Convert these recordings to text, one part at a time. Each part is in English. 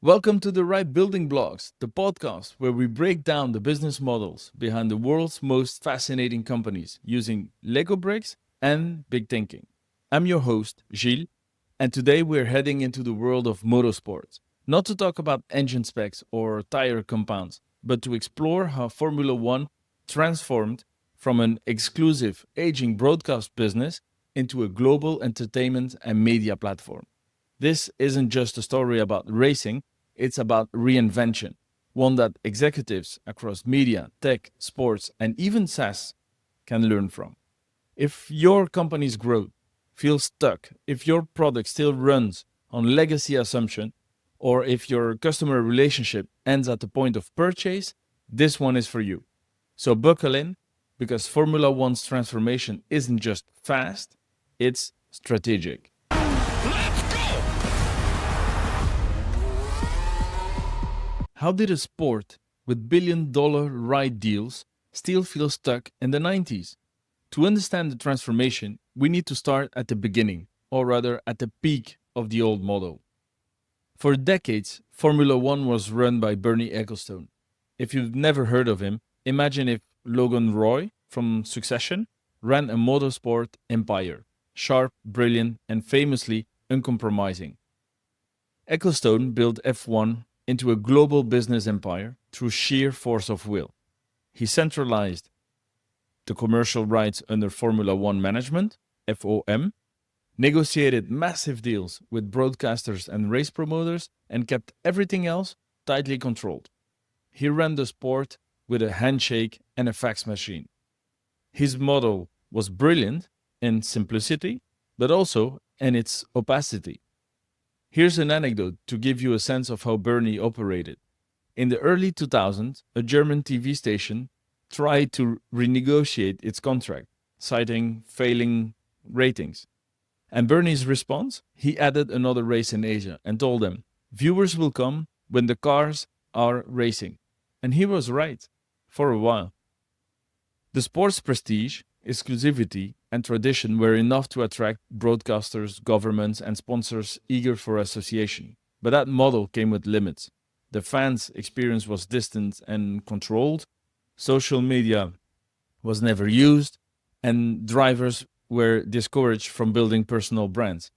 Welcome to the Right Building Blocks, the podcast where we break down the business models behind the world's most fascinating companies using Lego bricks and big thinking. I'm your host, Gilles, and today we're heading into the world of motorsports, not to talk about engine specs or tire compounds, but to explore how Formula One transformed from an exclusive aging broadcast business into a global entertainment and media platform. This isn't just a story about racing, it's about reinvention, one that executives across media, tech, sports, and even SaaS can learn from. If your company's growth feels stuck, if your product still runs on legacy assumption, or if your customer relationship ends at the point of purchase, this one is for you. So buckle in, because Formula One's transformation isn't just fast, it's strategic. How did a sport with billion-dollar ride deals still feel stuck in the 90s? To understand the transformation, we need to start at the beginning, or rather at the peak of the old model. For decades, Formula One was run by Bernie Ecclestone. If you've never heard of him, imagine if Logan Roy from Succession ran a motorsport empire, sharp, brilliant, and famously uncompromising. Ecclestone built F1 into a global business empire through sheer force of will. He centralized the commercial rights under Formula One management, FOM, negotiated massive deals with broadcasters and race promoters, and kept everything else tightly controlled. He ran the sport with a handshake and a fax machine. His model was brilliant in simplicity, but also in its opacity. Here's an anecdote to give you a sense of how Bernie operated. In the early 2000s, a German TV station tried to renegotiate its contract, citing failing ratings. And Bernie's response? He added another race in Asia and told them, viewers will come when the cars are racing. And he was right, for a while. The sport's prestige, exclusivity, and tradition were enough to attract broadcasters, governments, and sponsors eager for association. But that model came with limits. The fans' experience was distant and controlled, social media was never used, and drivers were discouraged from building personal brands.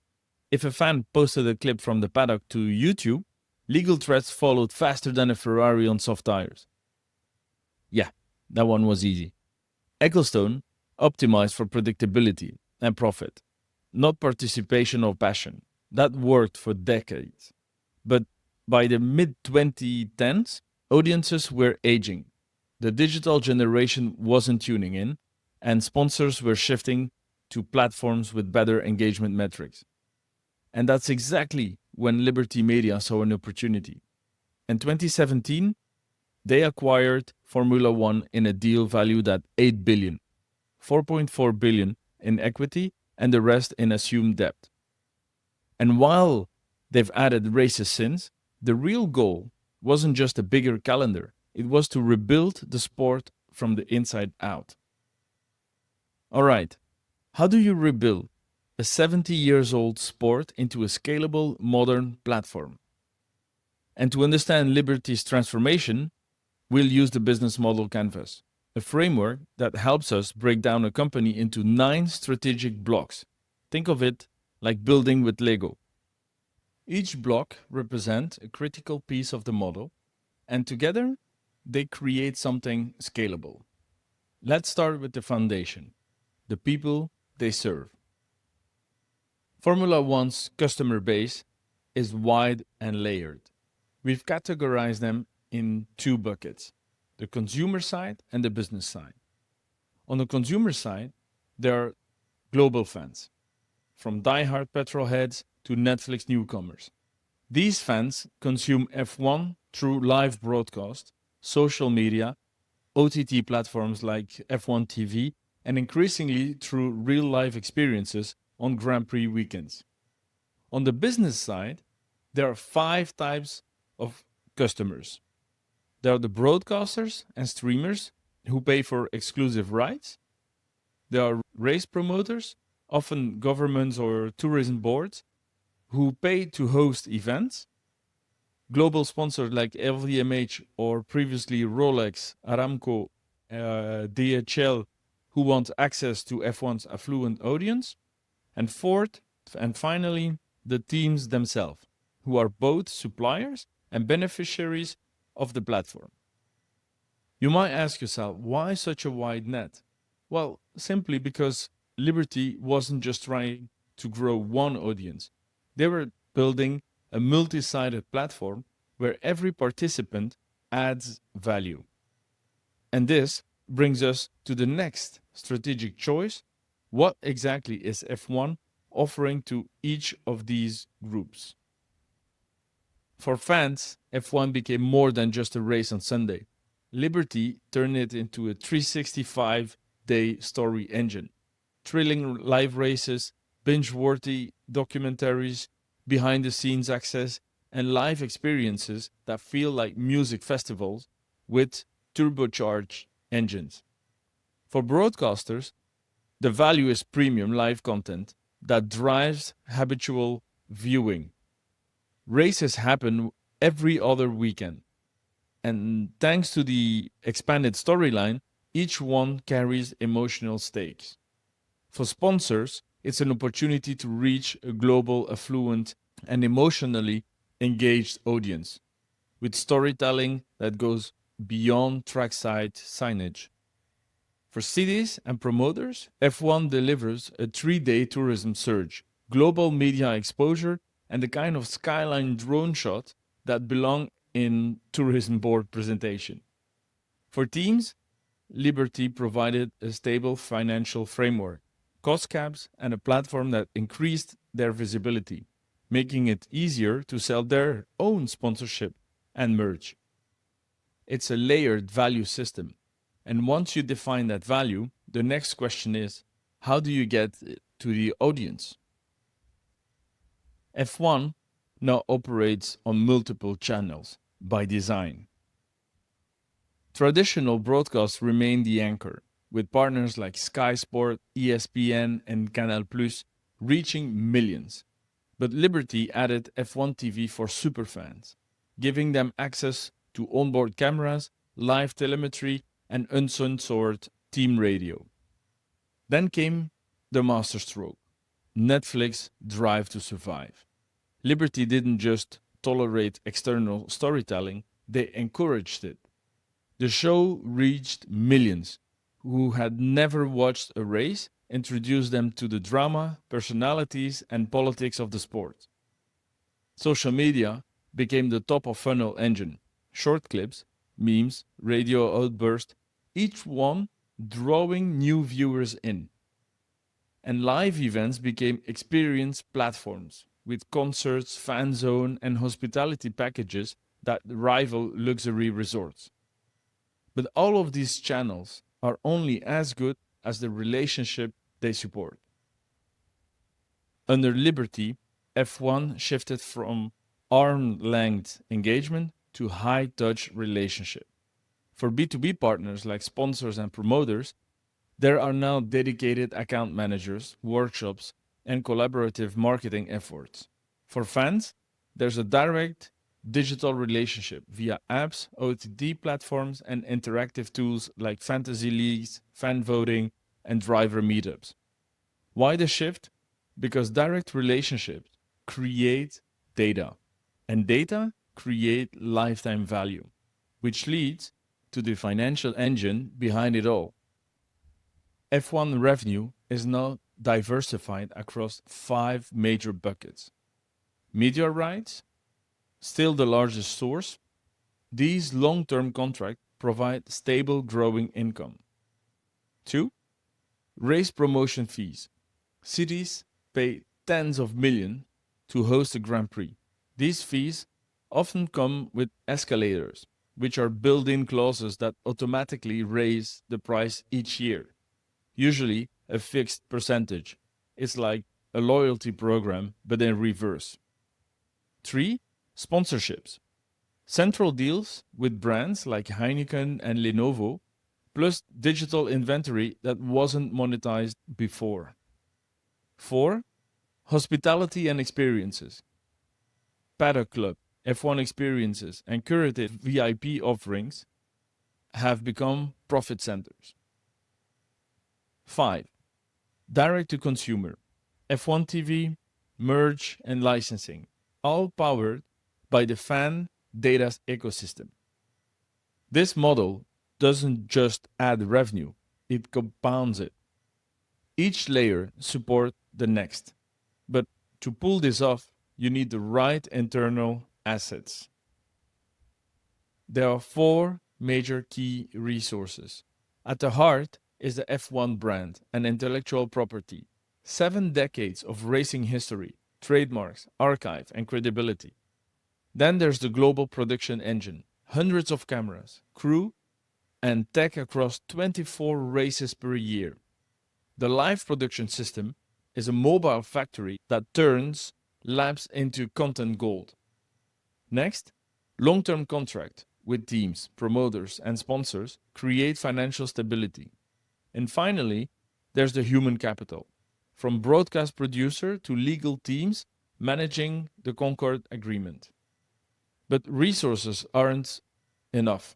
If a fan posted a clip from the paddock to YouTube, legal threats followed faster than a Ferrari on soft tires. Yeah, that one was easy. Ecclestone optimized for predictability and profit, not participation or passion. That worked for decades. But by the mid 2010s, audiences were aging. The digital generation wasn't tuning in, and sponsors were shifting to platforms with better engagement metrics. And that's exactly when Liberty Media saw an opportunity. In 2017, they acquired Formula One in a deal valued at $8 billion, $4.4 billion in equity, and the rest in assumed debt. And while they've added races since, the real goal wasn't just a bigger calendar, it was to rebuild the sport from the inside out. All right, how do you rebuild a 70 years old sport into a scalable, modern platform? And to understand Liberty's transformation, we'll use the business model canvas, a framework that helps us break down a company into 9 strategic blocks. Think of it like building with Lego. Each block represents a critical piece of the model, and together they create something scalable. Let's start with the foundation, the people they serve. Formula One's customer base is wide and layered. We've categorized them in 2 buckets, the consumer side and the business side. On the consumer side, there are global fans, from die-hard petrol heads to Netflix newcomers. These fans consume F1 through live broadcast, social media, OTT platforms like F1 TV, and increasingly through real-life experiences on Grand Prix weekends. On the business side, there are 5 types of customers. There are the broadcasters and streamers who pay for exclusive rights. There are race promoters, often governments or tourism boards, who pay to host events. Global sponsors like LVMH or previously Rolex, Aramco, DHL, who want access to F1's affluent audience. And fourth, and finally, the teams themselves, who are both suppliers and beneficiaries of the platform. You might ask yourself, why such a wide net? Well, simply because Liberty wasn't just trying to grow one audience. They were building a multi-sided platform where every participant adds value. And this brings us to the next strategic choice. What exactly is F1 offering to each of these groups? For fans, F1 became more than just a race on Sunday. Liberty turned it into a 365-day story engine. Thrilling live races, binge-worthy documentaries, behind-the-scenes access, and live experiences that feel like music festivals with turbocharged engines. For broadcasters, the value is premium live content that drives habitual viewing. Races happen every other weekend, and thanks to the expanded storyline, each one carries emotional stakes. For sponsors, it's an opportunity to reach a global, affluent, and emotionally engaged audience with storytelling that goes beyond trackside signage. For cities and promoters, F1 delivers a 3-day tourism surge, global media exposure, and the kind of skyline drone shot that belong in tourism board presentation. For teams, Liberty provided a stable financial framework, cost caps, and a platform that increased their visibility, making it easier to sell their own sponsorship and merch. It's a layered value system. And once you define that value, the next question is, how do you get it to the audience? F1 now operates on multiple channels by design. Traditional broadcasts remain the anchor, with partners like Sky Sport, ESPN, and Canal Plus reaching millions. But Liberty added F1 TV for superfans, giving them access to onboard cameras, live telemetry, and uncensored team radio. Then came the masterstroke, Netflix Drive to Survive. Liberty didn't just tolerate external storytelling, they encouraged it. The show reached millions who had never watched a race, introduced them to the drama, personalities, and politics of the sport. Social media became the top of funnel engine. Short clips, memes, radio outbursts, each one drawing new viewers in. And live events became experience platforms with concerts, fan zone, and hospitality packages that rival luxury resorts. But all of these channels are only as good as the relationship they support. Under Liberty, F1 shifted from arm-length engagement to high-touch relationship. For B2B partners like sponsors and promoters, there are now dedicated account managers, workshops, and collaborative marketing efforts. For fans, there's a direct digital relationship via apps, OTT platforms, and interactive tools like fantasy leagues, fan voting, and driver meetups. Why the shift? Because direct relationships create data, and data create lifetime value, which leads to the financial engine behind it all. F1 revenue is now diversified across 5 major buckets. Media rights, still the largest source. These long-term contracts provide stable growing income. 2. Race promotion fees. Cities pay tens of millions to host a Grand Prix. These fees often come with escalators, which are built-in clauses that automatically raise the price each year. Usually a fixed percentage. It's like a loyalty program, but in reverse. 3. Sponsorships. Central deals with brands like Heineken and Lenovo, plus digital inventory that wasn't monetized before. 4. Hospitality and experiences. Paddock Club, F1 experiences, and curated VIP offerings have become profit centers. 5. Direct to consumer. F1 TV, merge, and licensing, all powered by the fan data ecosystem. This model doesn't just add revenue, it compounds it. Each layer supports the next. But to pull this off, you need the right internal assets. There are four major key resources. At the heart is the F1 brand and intellectual property. 7 decades of racing history, trademarks, archive, and credibility. Then there's the global production engine, hundreds of cameras, crew, and tech across 24 races per year. The live production system is a mobile factory that turns laps into content gold. Next, long-term contract with teams, promoters, and sponsors create financial stability. And finally, there's the human capital, from broadcast producer to legal teams managing the Concord Agreement. But resources aren't enough.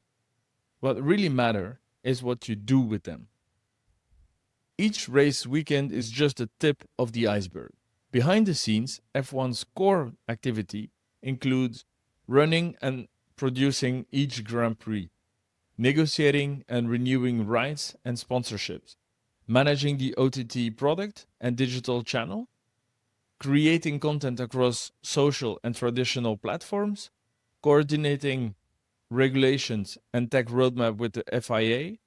What really matters is what you do with them. Each race weekend is just the tip of the iceberg. Behind the scenes, F1's core activity includes running and producing each Grand Prix, negotiating and renewing rights and sponsorships, managing the OTT product and digital channel, creating content across social and traditional platforms, coordinating regulations and tech roadmap with the FIA,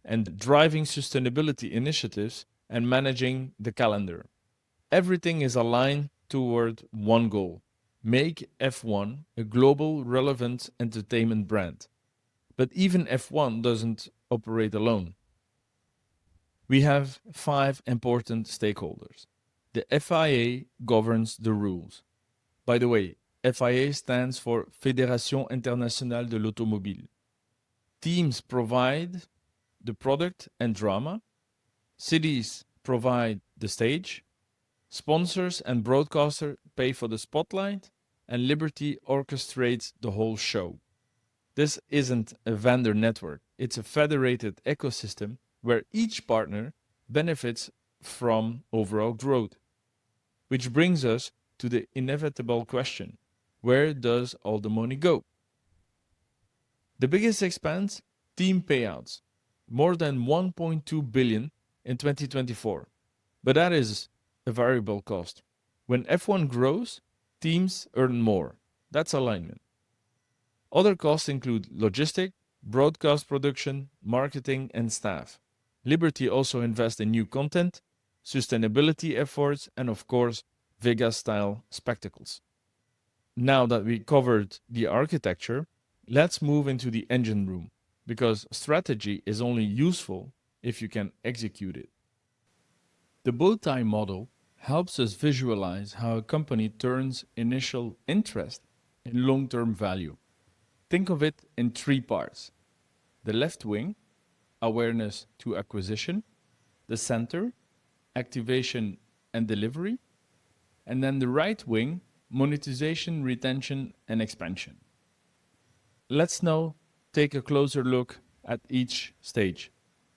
and driving sustainability initiatives and managing the calendar. Everything is aligned toward one goal: make F1 a global relevant entertainment brand. But even F1 doesn't operate alone. We have 5 important stakeholders. The FIA governs the rules. By the way, FIA stands for Fédération Internationale de l'Automobile. Teams provide the product and drama. Cities provide the stage. Sponsors and broadcasters pay for the spotlight, and Liberty orchestrates the whole show. This isn't a vendor network, it's a federated ecosystem where each partner benefits from overall growth. Which brings us to the inevitable question: where does all the money go? The biggest expense: team payouts, more than 1.2 billion in 2024. But that is a variable cost. When F1 grows, teams earn more. That's alignment. Other costs include logistic, broadcast production, marketing, and staff. Liberty also invests in new content, sustainability efforts, and of course, Vegas-style spectacles. Now that we covered the architecture, let's move into the engine room, because strategy is only useful if you can execute it. The bow-tie model helps us visualize how a company turns initial interest in long-term value. Think of it in 3 parts. The left wing, awareness to acquisition. The center, activation and delivery. And then the right wing, monetization, retention, and expansion. Let's now take a closer look at each stage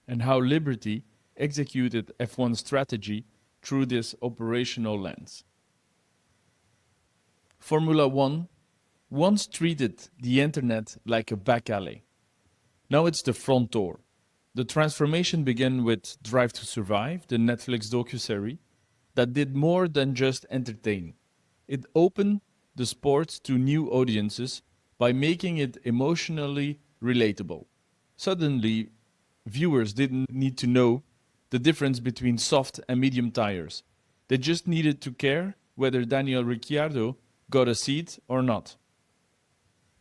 and how Liberty executed F1 strategy through this operational lens. Formula One once treated the internet like a back alley. Now it's the front door. The transformation began with Drive to Survive, the Netflix docuserie, that did more than just entertain. It opened the sport to new audiences by making it emotionally relatable. Suddenly, viewers didn't need to know the difference between soft and medium tires. They just needed to care whether Daniel Ricciardo got a seat or not.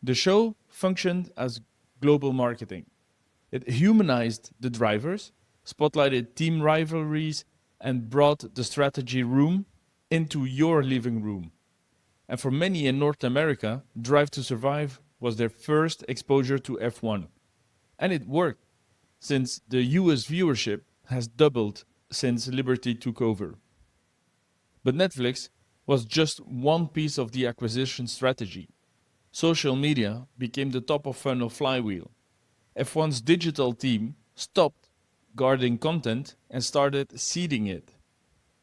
The show functioned as global marketing. It humanized the drivers, spotlighted team rivalries, and brought the strategy room into your living room. And for many in North America, Drive to Survive was their first exposure to F1. And it worked, since the US viewership has doubled since Liberty took over. But Netflix was just one piece of the acquisition strategy. Social media became the top of funnel flywheel. F1's digital team stopped guarding content and started seeding it.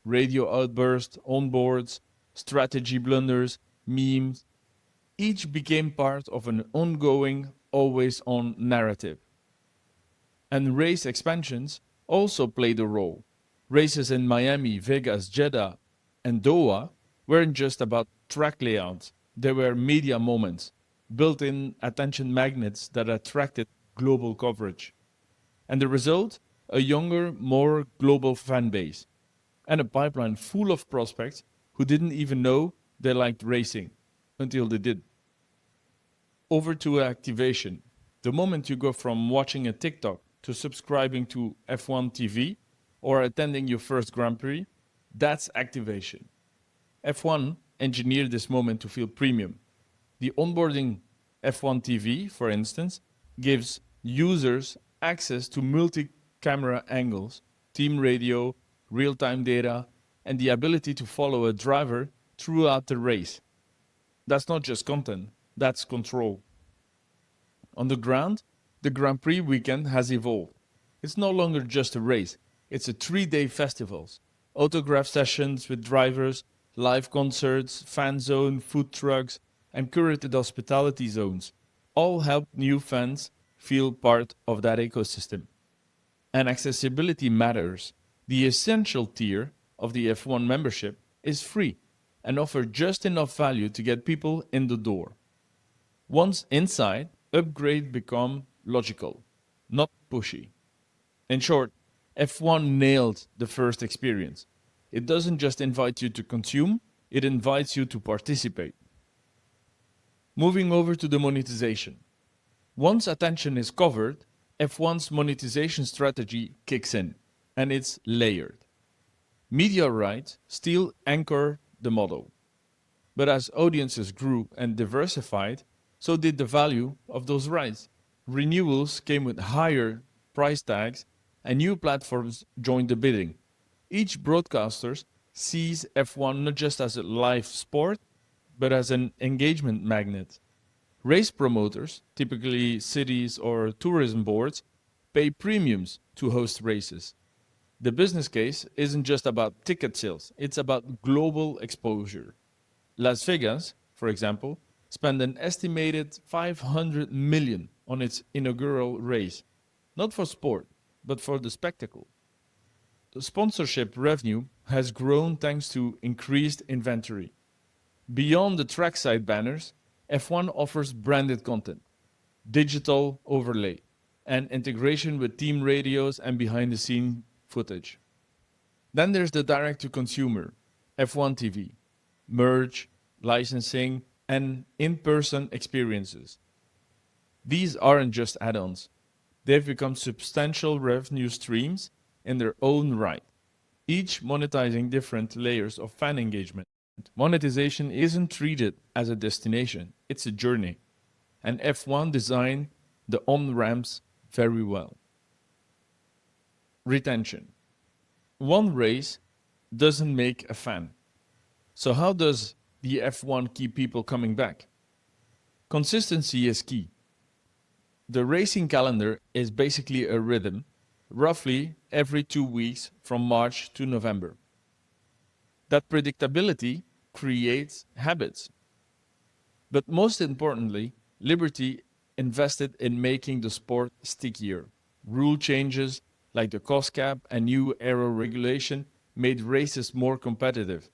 Radio outbursts, onboards, strategy blunders, memes, each became part of an ongoing, always on narrative. And race expansions also played a role. Races in Miami, Vegas, Jeddah, and Doha weren't just about track layouts, they were media moments, built in attention magnets that attracted global coverage. And the result? A younger, more global fan base, and a pipeline full of prospects who didn't even know they liked racing until they did. Over to activation. The moment you go from watching a TikTok to subscribing to F1 TV or attending your first Grand Prix, that's activation. F1 engineered this moment to feel premium. The onboarding F1 TV, for instance, gives users access to multi-camera angles, team radio, real-time data, and the ability to follow a driver throughout the race. That's not just content, that's control. On the ground, the Grand Prix weekend has evolved. It's no longer just a race, it's a 3-day festival. Autograph sessions with drivers, live concerts, fan zone, food trucks, and curated hospitality zones all help new fans feel part of that ecosystem. And accessibility matters. The essential tier of the F1 membership is free and offers just enough value to get people in the door. Once inside, upgrade become logical, not pushy. In short, F1 nailed the first experience. It doesn't just invite you to consume, it invites you to participate. Moving over to the monetization. Once attention is covered, F1's monetization strategy kicks in, and it's layered. Media rights still anchor the model. But as audiences grew and diversified, so did the value of those rights. Renewals came with higher price tags, and new platforms joined the bidding. Each broadcaster sees F1 not just as a live sport, but as an engagement magnet. Race promoters, typically cities or tourism boards, pay premiums to host races. The business case isn't just about ticket sales, it's about global exposure. Las Vegas, for example, spent an estimated 500 million on its inaugural race, not for sport, but for the spectacle. The sponsorship revenue has grown thanks to increased inventory. Beyond the trackside banners, F1 offers branded content, digital overlay, and integration with team radios and behind-the-scene footage. Then there's the direct-to-consumer, F1 TV, merch, licensing, and in-person experiences. These aren't just add-ons. They've become substantial revenue streams in their own right, each monetizing different layers of fan engagement. Monetization isn't treated as a destination, it's a journey. And F1 designed the on-ramps very well. Retention. One race doesn't make a fan. So how does the F1 keep people coming back? Consistency is key. The racing calendar is basically a rhythm, roughly every 2 weeks from March to November. That predictability creates habits. But most importantly, Liberty invested in making the sport stickier. Rule changes like the cost cap and new aero regulation made races more competitive.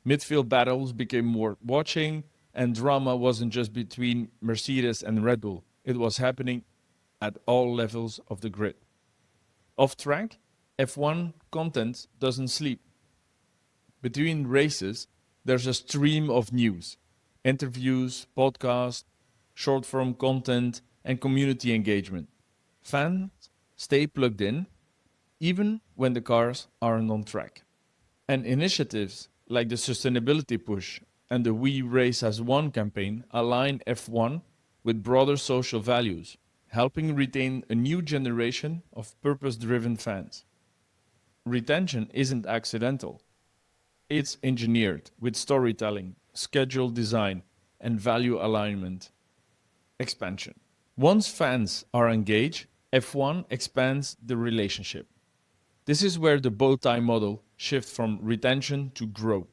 Midfield battles became more watching, and drama wasn't just between Mercedes and Red Bull. It was happening at all levels of the grid. Off track, F1 content doesn't sleep. Between races, there's a stream of news, interviews, podcasts, short-form content, and community engagement. Fans stay plugged in, even when the cars aren't on track. And initiatives like the sustainability push and the We Race as One campaign align F1 with broader social values, helping retain a new generation of purpose-driven fans. Retention isn't accidental. It's engineered with storytelling, schedule design, and value alignment expansion. Once fans are engaged, F1 expands the relationship. This is where the bow tie model shifts from retention to growth.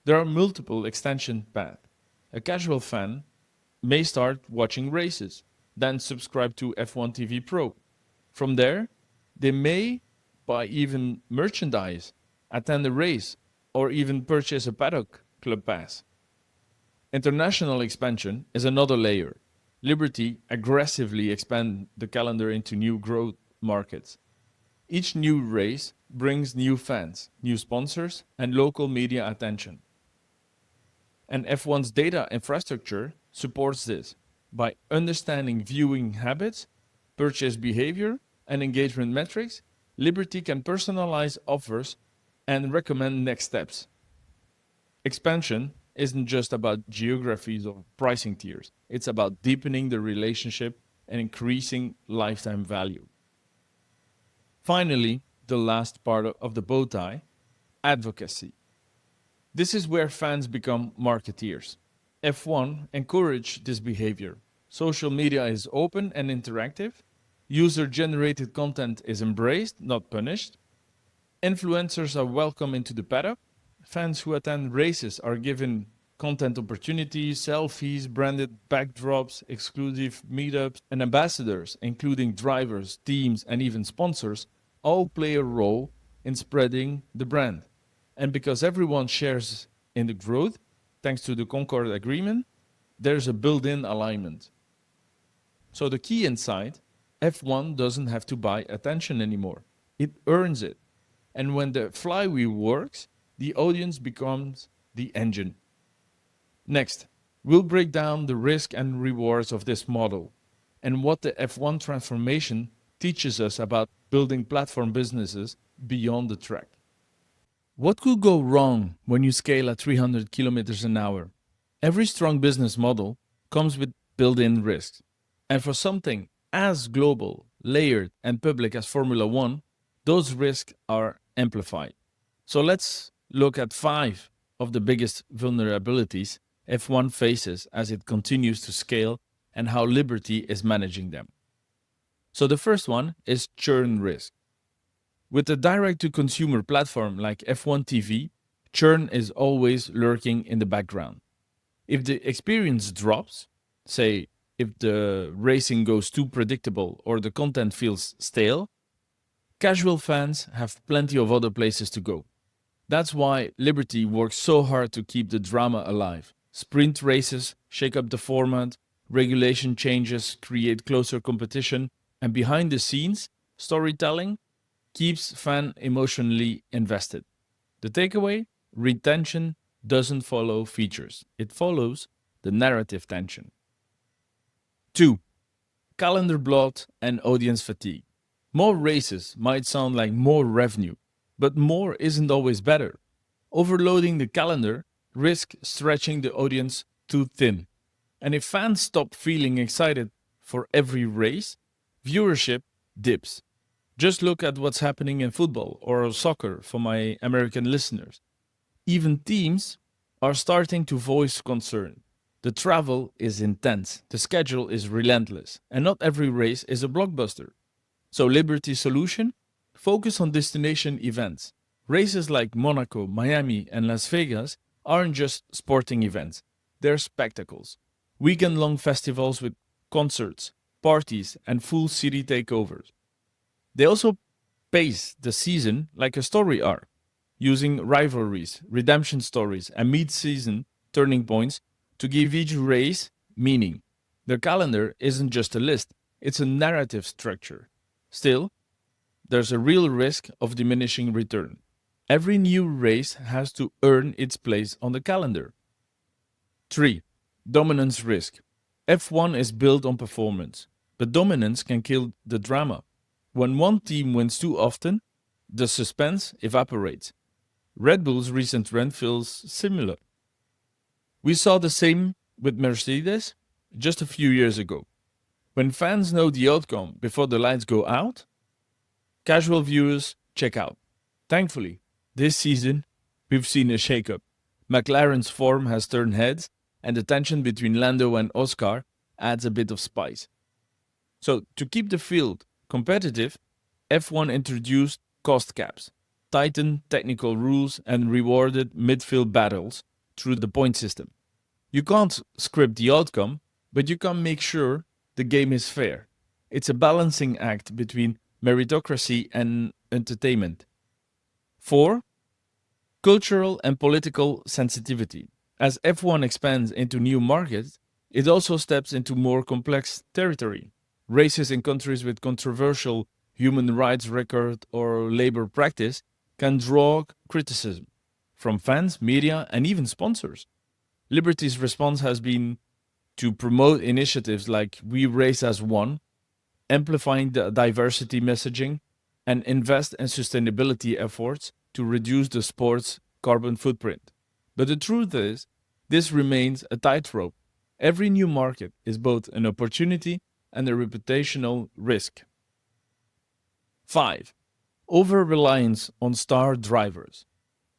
There are multiple extension paths. A casual fan may start watching races, then subscribe to F1 TV Pro. From there, they may buy even merchandise, attend a race, or even purchase a paddock club pass. International expansion is another layer. Liberty aggressively expand the calendar into new growth markets. Each new race brings new fans, new sponsors, and local media attention. And F1's data infrastructure supports this by understanding viewing habits, purchase behavior, and engagement metrics. Liberty can personalize offers and recommend next steps. Expansion isn't just about geographies or pricing tiers. It's about deepening the relationship and increasing lifetime value. Finally, the last part of the bow tie, advocacy. This is where fans become marketeers. F1 encourage this behavior. Social media is open and interactive. User-generated content is embraced, not punished. Influencers are welcome into the paddock. Fans who attend races are given content opportunities, selfies, branded backdrops, exclusive meetups, and ambassadors, including drivers, teams, and even sponsors, all play a role in spreading the brand. And because everyone shares in the growth, thanks to the Concord Agreement, there's a built-in alignment. So the key insight, F1 doesn't have to buy attention anymore. It earns it. And when the flywheel works, the audience becomes the engine. Next, we'll break down the risk and rewards of this model and what the F1 transformation teaches us about building platform businesses beyond the track. What could go wrong when you scale at 300 kilometers an hour? Every strong business model comes with built-in risks. And for something as global, layered, and public as Formula One, those risks are amplified. So let's look at 5 of the biggest vulnerabilities F1 faces as it continues to scale and how Liberty is managing them. So the first one is churn risk. With a direct-to-consumer platform like F1 TV, churn is always lurking in the background. If the experience drops, say if the racing goes too predictable or the content feels stale, casual fans have plenty of other places to go. That's why Liberty works so hard to keep the drama alive. Sprint races shake up the format, regulation changes create closer competition, and behind the scenes, storytelling keeps fans emotionally invested. The takeaway? Retention doesn't follow features. It follows the narrative tension. 2. Calendar bloat and audience fatigue. More races might sound like more revenue, but more isn't always better. Overloading the calendar risks stretching the audience too thin. And if fans stop feeling excited for every race, viewership dips. Just look at what's happening in football or soccer for my American listeners. Even teams are starting to voice concern. The travel is intense, the schedule is relentless, and not every race is a blockbuster. So Liberty's solution? Focus on destination events. Races like Monaco, Miami, and Las Vegas aren't just sporting events. They're spectacles. Weekend-long festivals with concerts, parties, and full city takeovers. They also pace the season like a story arc, using rivalries, redemption stories, and mid-season turning points to give each race meaning. Their calendar isn't just a list, it's a narrative structure. Still, there's a real risk of diminishing return. Every new race has to earn its place on the calendar. 3. Dominance risk. F1 is built on performance, but dominance can kill the drama. When one team wins too often, the suspense evaporates. Red Bull's recent trend feels similar. We saw the same with Mercedes just a few years ago. When fans know the outcome before the lights go out, casual viewers check out. Thankfully, this season, we've seen a shakeup. McLaren's form has turned heads, and the tension between Lando and Oscar adds a bit of spice. So, to keep the field competitive, F1 introduced cost caps, tightened technical rules, and rewarded midfield battles through the point system. You can't script the outcome, but you can make sure the game is fair. It's a balancing act between meritocracy and entertainment. 4. Cultural and political sensitivity. As F1 expands into new markets, it also steps into more complex territory. Races in countries with controversial human rights record or labor practice can draw criticism from fans, media, and even sponsors. Liberty's response has been to promote initiatives like We Race as One, amplifying the diversity messaging, and invest in sustainability efforts to reduce the sport's carbon footprint. But the truth is, this remains a tightrope. Every new market is both an opportunity and a reputational risk. 5. Over-reliance on star drivers.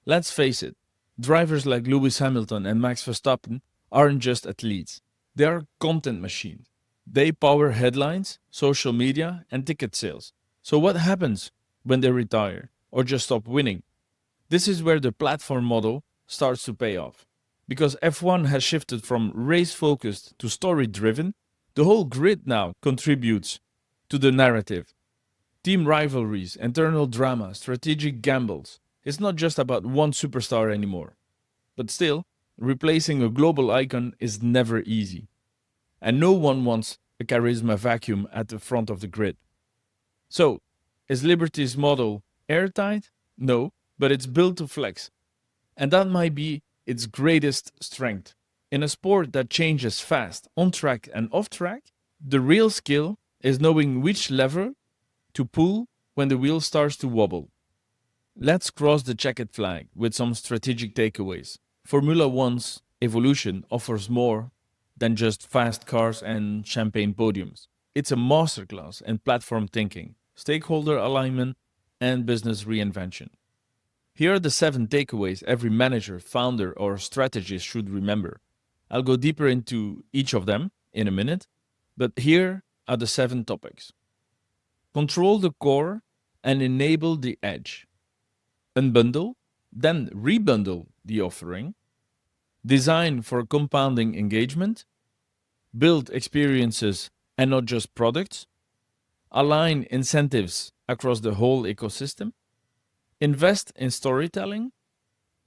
Let's face it, drivers like Lewis Hamilton and Max Verstappen aren't just athletes. They are content machines. They power headlines, social media, and ticket sales. So what happens when they retire or just stop winning? This is where the platform model starts to pay off. Because F1 has shifted from race-focused to story-driven, the whole grid now contributes to the narrative. Team rivalries, internal drama, strategic gambles. It's not just about one superstar anymore. But still, replacing a global icon is never easy. And no one wants a charisma vacuum at the front of the grid. So, is Liberty's model airtight? No, but it's built to flex. And that might be its greatest strength. In a sport that changes fast, on track and off track, the real skill is knowing which lever to pull when the wheel starts to wobble. Let's cross the checkered flag with some strategic takeaways. Formula One's evolution offers more than just fast cars and champagne podiums. It's a masterclass in platform thinking, stakeholder alignment, and business reinvention. Here are the 7 takeaways every manager, founder, or strategist should remember. I'll go deeper into each of them in a minute, but here are the 7 topics. Control the core and enable the edge. Unbundle, then rebundle the offering. Design for compounding engagement. Build experiences and not just products. Align incentives across the whole ecosystem. Invest in storytelling.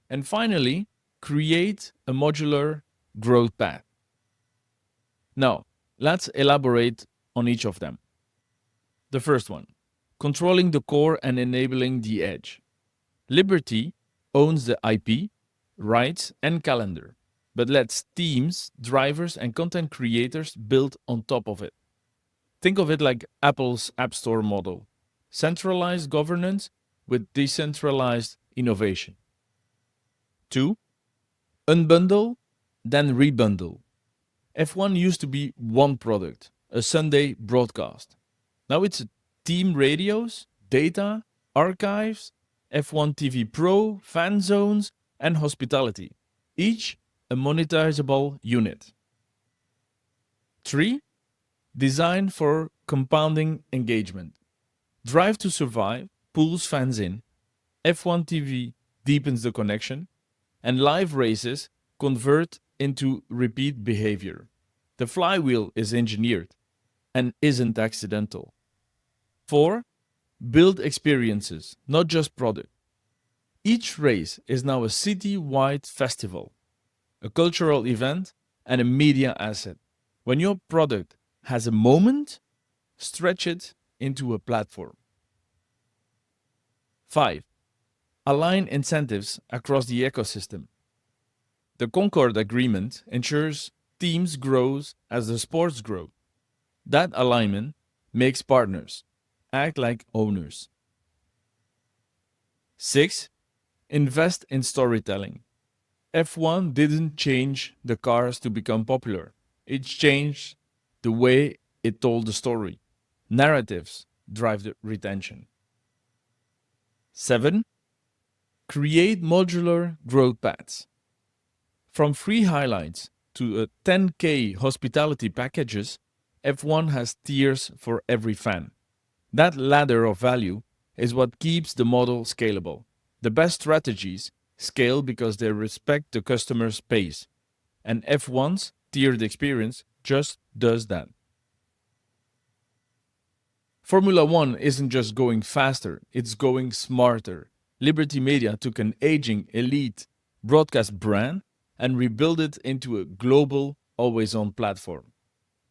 And finally, create a modular growth path. Now, let's elaborate on each of them. The first one, controlling the core and enabling the edge. Liberty owns the IP, rights, and calendar, but lets teams, drivers, and content creators build on top of it. Think of it like Apple's App Store model, centralized governance with decentralized innovation. 2. Unbundle, then rebundle. F1 used to be one product, a Sunday broadcast. Now it's team radios, data, archives, F1 TV Pro, fan zones, and hospitality, each a monetizable unit. 3. Design for compounding engagement. Drive to Survive pulls fans in, F1 TV deepens the connection, and live races convert into repeat behavior. The flywheel is engineered and isn't accidental. 4. Build experiences, not just product. Each race is now a city-wide festival, a cultural event, and a media asset. When your product has a moment, stretch it into a platform. 5. Align incentives across the ecosystem. The Concord Agreement ensures teams grow as the sports grow. That alignment makes partners act like owners. 6. Invest in storytelling. F1 didn't change the cars to become popular. It changed the way it told the story. Narratives drive the retention. 7. Create modular growth paths. From free highlights to 10K hospitality packages, F1 has tiers for every fan. That ladder of value is what keeps the model scalable. The best strategies scale because they respect the customer's pace, and F1's tiered experience just does that. Formula One isn't just going faster, it's going smarter. Liberty Media took an aging elite broadcast brand and rebuilt it into a global, always on platform.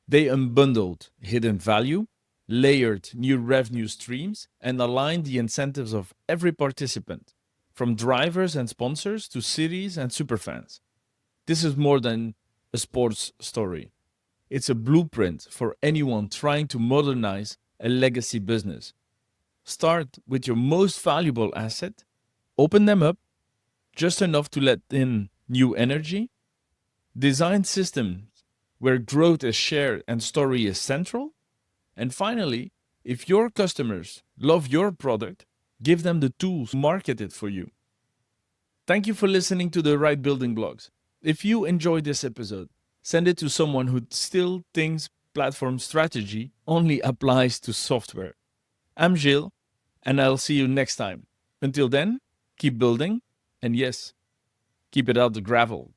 They unbundled hidden value, layered new revenue streams, and aligned the incentives of every participant, from drivers and sponsors to cities and superfans. This is more than a sports story. It's a blueprint for anyone trying to modernize a legacy business. Start with your most valuable asset, open them up just enough to let in new energy, design systems where growth is shared and story is central, and finally, if your customers love your product, give them the tools to market it for you. Thank you for listening to the Right Building Blogs. If you enjoyed this episode, send it to someone who still thinks platform strategy only applies to software. I'm Gilles, and I'll see you next time. Until then, keep building, and yes, keep it out the gravel.